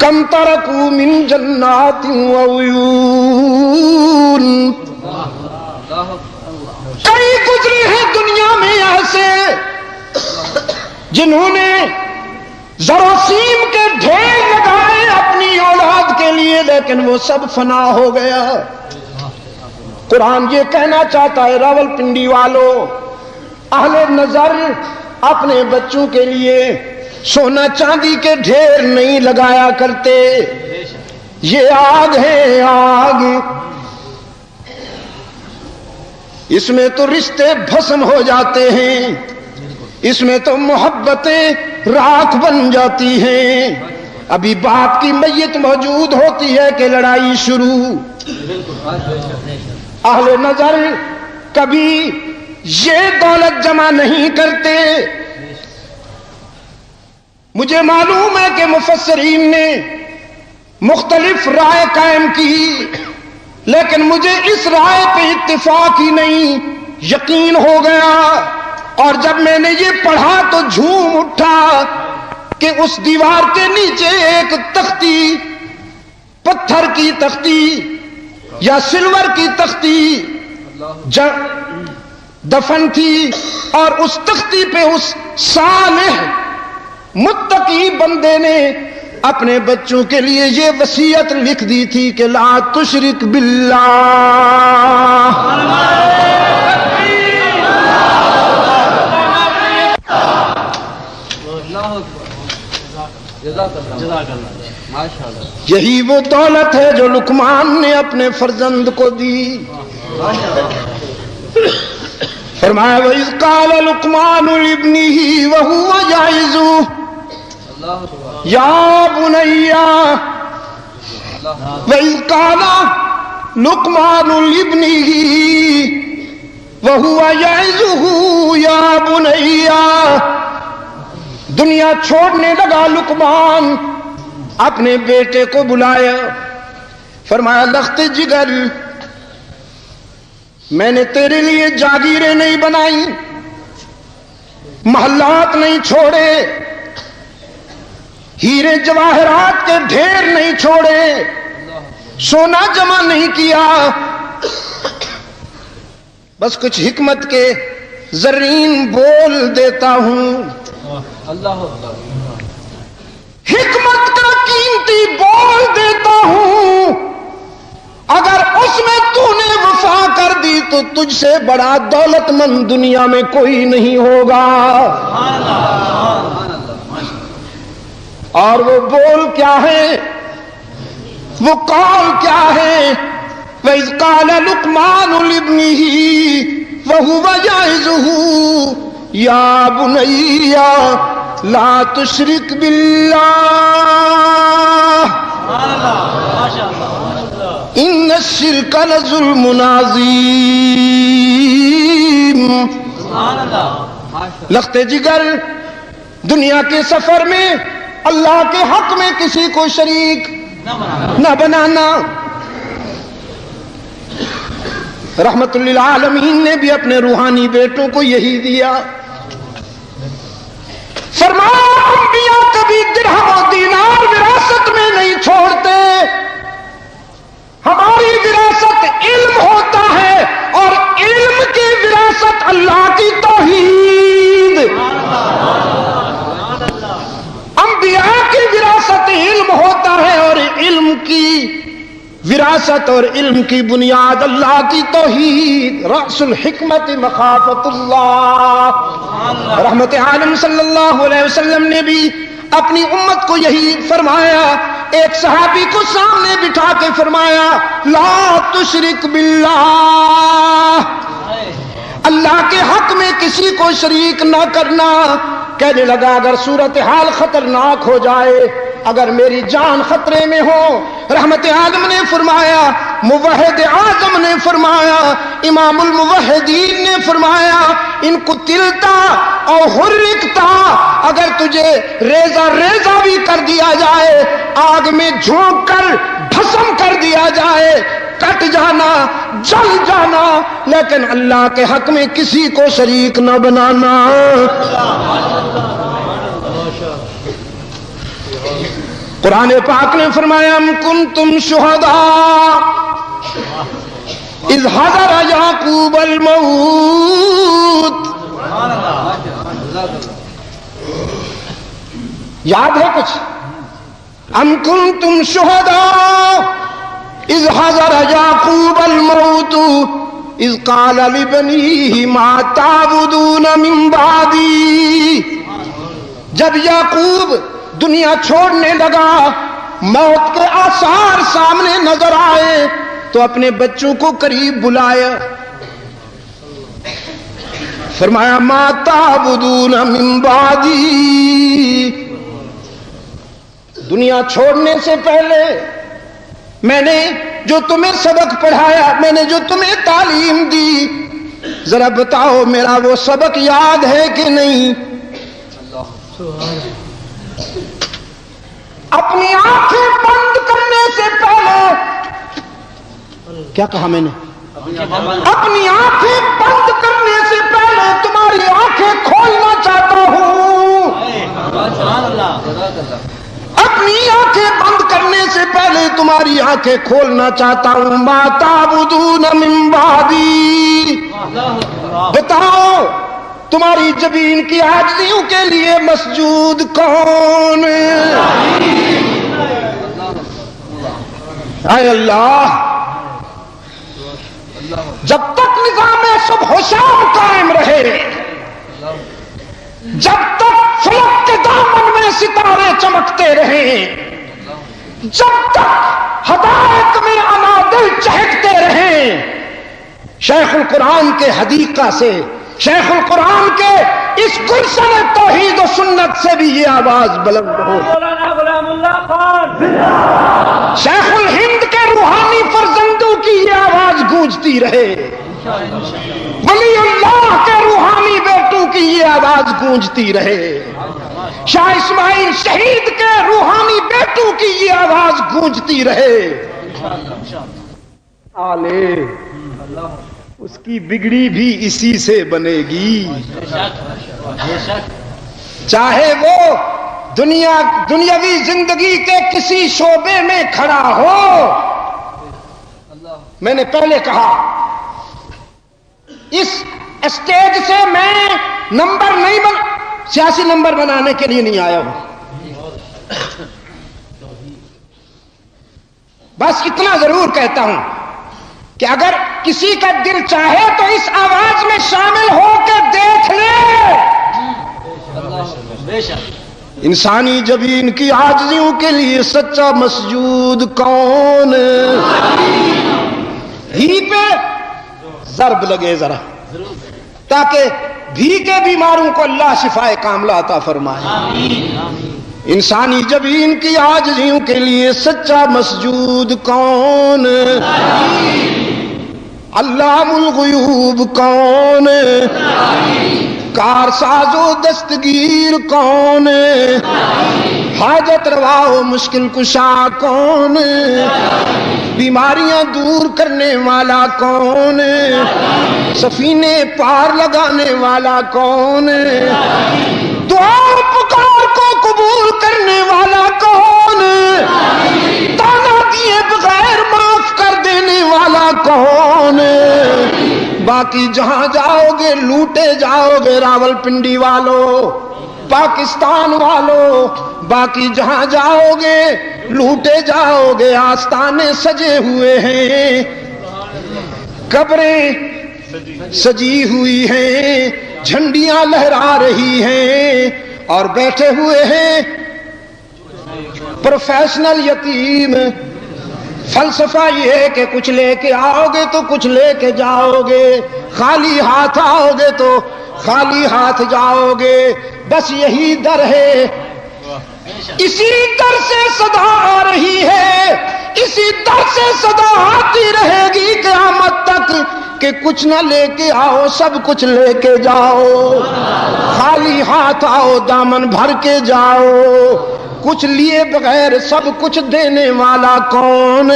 کم ترکوا من جنات وعیون، کئی گزرے ہیں دنیا میں ایسے جنہوں نے زراثیم کے ڈھیر لگائے اپنی اولاد کے لیے، لیکن وہ سب فنا ہو گیا۔ قرآن یہ کہنا چاہتا ہے راولپنڈی والوں، اہل نظر اپنے بچوں کے لیے سونا چاندی کے ڈھیر نہیں لگایا کرتے، یہ آگ ہے آگ، اس میں تو رشتے بھسم ہو جاتے ہیں، اس میں تو محبتیں راکھ بن جاتی ہیں۔ ابھی باپ کی میت موجود ہوتی ہے کہ لڑائی شروع۔ اہل نظر کبھی یہ دولت جمع نہیں کرتے۔ مجھے معلوم ہے کہ مفسرین نے مختلف رائے قائم کی، لیکن مجھے اس رائے پہ اتفاق ہی نہیں، یقین ہو گیا۔ اور جب میں نے یہ پڑھا تو جھوم اٹھا کہ اس دیوار کے نیچے ایک تختی، پتھر کی تختی یا سلور کی تختی دفن تھی، اور اس تختی پہ اس صالح متقی بندے نے اپنے بچوں کے لیے یہ وصیت لکھ دی تھی کہ لا تشرک باللہ۔ یہی وہ دولت ہے جو لقمان نے اپنے فرزند کو دی۔ فرمایا وَإِذْ قَالَ لُقْمَانُ لِابْنِهِ وَهُوَ يَعِظُهُ يَا بُنَيَّ وَإِذْ قَالَ لُقْمَانُ لِابْنِهِ وَهُوَ يَعِظُهُ يَا بُنَيَّ۔ دنیا چھوڑنے لگا لقمان، اپنے بیٹے کو بلایا، فرمایا لخت جگر، میں نے تیرے لیے جاگیریں نہیں بنائی، محلات نہیں چھوڑے، ہیرے جواہرات کے ڈھیر نہیں چھوڑے، سونا جمع نہیں کیا، بس کچھ حکمت کے زرین بول دیتا ہوں۔ حکمت کا قیمتی بول دیتا ہوں، اگر اس میں تو نے وفا کر دی تو تجھ سے بڑا دولت مند دنیا میں کوئی نہیں ہوگا۔ اور وہ بول کیا ہے، وہ قول کیا ہے؟ وَإِذْ قَالَ لُقْمَانُ لِابْنِهِ وَهُوَ يَعِظُهُ يَا بُنَيَّ لَا تُشْرِكْ بِاللَّهِ إِنَّ الشِّرْكَ لَظُلْمٌ عَظِيمٌ۔ لخت جگر، دنیا کے سفر میں اللہ کے حق میں کسی کو شریک نہ بنانا۔ رحمت للعالمین نے بھی اپنے روحانی بیٹوں کو یہی دیا۔ فرمایا انبیاء کبھی درہم و دینار وراثت میں نہیں چھوڑتے، ہماری وراثت علم ہوتا ہے، اور علم کی وراثت اللہ کی توحید۔ انبیاء کی وراثت علم ہوتا ہے، اور علم کی وراثت اور علم کی بنیاد اللہ کی توحید۔ رأس الحکمت مخافت اللہ۔ رحمت عالم صلی اللہ علیہ وسلم نے بھی اپنی امت کو یہی فرمایا۔ ایک صحابی کو سامنے بٹھا کے فرمایا لا تشرک باللہ، اللہ کے حق میں کسی کو شریک نہ کرنا۔ کہنے لگا اگر صورتحال خطرناک ہو جائے، اگر میری جان خطرے میں ہو، رحمت عالم نے فرمایا، موحد اعظم نے فرمایا، امام الموحدین نے فرمایا ان قتلتا او حرکتا، اگر تجھے ریزہ ریزہ بھی کر دیا جائے، آگ میں جھونک کر بھسم کر دیا جائے، کٹ جانا، جل جانا، لیکن اللہ کے حق میں کسی کو شریک نہ بنانا۔ قرآن پاک نے فرمایا ام کنتم شہداء اذ حضر یعقوب الموت. یاد ہے کچھ؟ ام کنتم شہداء اذ حضر یعقوب الموت اذ قال لبنیہ ما تعبدون من بعدی. جب یعقوب دنیا چھوڑنے لگا، موت کے آثار سامنے نظر آئے تو اپنے بچوں کو قریب بلایا، فرمایا ما تعبدون من بعدی. دنیا چھوڑنے سے پہلے میں نے جو تمہیں سبق پڑھایا، میں نے جو تمہیں تعلیم دی، ذرا بتاؤ میرا وہ سبق یاد ہے کہ نہیں؟ اپنی آنکھیں بند کرنے سے پہلے، کیا کہا میں نے؟ اپنی آنکھیں بند کرنے سے پہلے تمہاری آنکھیں کھولنا چاہتا ہوں. اپنی آنکھیں بند کرنے سے پہلے تمہاری آنکھیں کھولنا چاہتا ہوں. ما تعبدون من بعدی. بتاؤ تمہاری جبین کی عاجزیوں کے لیے مسجود کون؟ اے اللہ، جب تک نظام صبح و شام قائم رہے، جب تک فلک کے دامن میں ستارے چمکتے رہیں، جب تک ہدایت میں انادل چہکتے رہیں، شیخ القرآن کے حدیقہ سے، شیخ القرآن کے اس گلشن توحید و سنت سے بھی یہ آواز بلند ہو. شیخ الہند کے روحانی فرزندوں کی یہ آواز گونجتی رہے، ولی اللہ کے روحانی بیٹوں کی یہ آواز گونجتی رہے، شاہ اسماعیل شہید کے روحانی بیٹوں کی یہ آواز گونجتی رہے. آلے اس کی بگڑی بھی اسی سے بنے گی، چاہے وہ دنیاوی زندگی کے کسی شعبے میں کھڑا ہو. میں نے پہلے کہا اس اسٹیج سے میں نمبر نہیں سیاسی نمبر بنانے کے لیے نہیں آیا ہوں، بس اتنا ضرور کہتا ہوں کہ اگر کسی کا دل چاہے تو اس آواز میں شامل ہو کے دیکھ لے. انسانی جبین کی عاجزیوں کے لیے سچا مسجود کون؟ ہی پہ ضرب لگے ذرا، تاکہ بھی کے بیماروں کو اللہ شفائے کاملہ عطا فرمائے. انسانی جبین کی عاجزیوں کے لیے سچا مسجود کون؟ علام الغیوب کون؟ کارساز و دستگیر کون؟ حاجت روا و مشکل کشا کون؟ بیماریاں دور کرنے والا کون؟ سفینے پار لگانے والا کون؟ دعا پکار کو قبول کرنے والا کون؟ تانا دیے بغیر معاف کر دینے والا کون؟ باقی جہاں جاؤ گے لوٹے جاؤ گے راول پنڈی والوں، پاکستان والوں، باقی جہاں جاؤ گے لوٹے جاؤ گے. آستانے سجے ہوئے ہیں، قبریں سجی ہوئی ہیں، جھنڈیاں لہرا رہی ہیں، اور بیٹھے ہوئے ہیں پروفیشنل یتیم. فلسفہ یہ ہے کہ کچھ لے کے آؤ گے تو کچھ لے کے جاؤ گے، خالی ہاتھ آؤ گے تو خالی ہاتھ جاؤ گے. بس یہی در ہے، اسی در سے صدا آ رہی ہے، اسی در سے صدا آتی رہے گی قیامت تک کہ کچھ نہ لے کے آؤ سب کچھ لے کے جاؤ. خالی ہاتھ آؤ دامن بھر کے جاؤ، کچھ لیے بغیر سب کچھ دینے والا کون؟